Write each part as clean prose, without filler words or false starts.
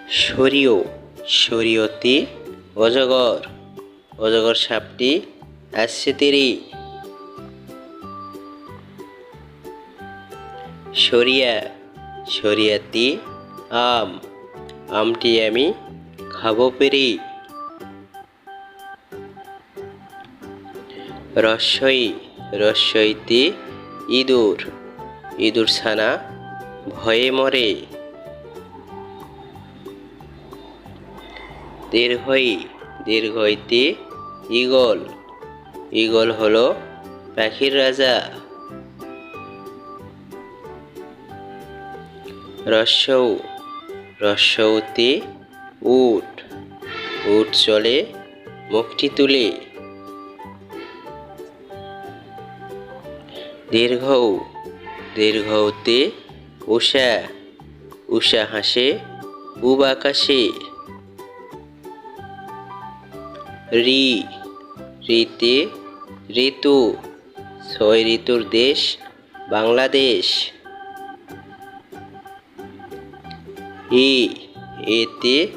সরিও সরিয়তে অজগর অজগর সাপটি আসছে তেরি। সরিয়া সরিয়াতে আম আমটি আমি খাবো পেরি। রস্বই রস্বইতে ইঁদুর ইঁদুর ছানা ভয়ে মরে। দীর্ঘই দীর্ঘইতে ঈগল ঈগল হলো পাখির রাজা। রস্যৌ রস্যৌতে উট উট চলে মুখটি তুলে। দীর্ঘৌ দীর্ঘৌতে উষা উষা হাসে পূব আকাশে। রি রিতে ঋতু ছয় ঋতুর দেশ বাংলাদেশ। ই এতে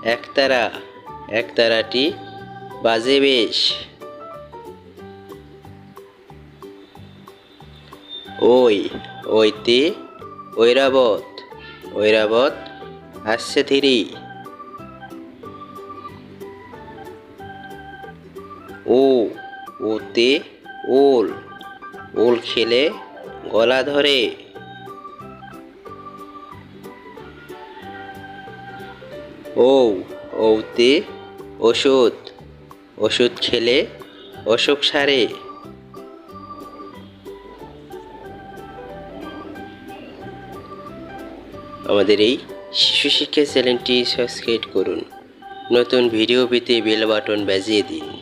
একতারা একতারাটি বাজে বেশ। ওই ওইতে ঐরাবত ঐরাবত আসছে ধীরে। ও ওতে ওল ওল খেলে গলা ধরে। ও ওতে ওষুধ ওষুধ খেলে অসুখ সারে। আমাদের এই শিশু শিক্ষা চ্যানেলটি সাবস্ক্রাইব করুন। নতুন ভিডিও পেতে বেল বাটন বাজিয়ে দিন।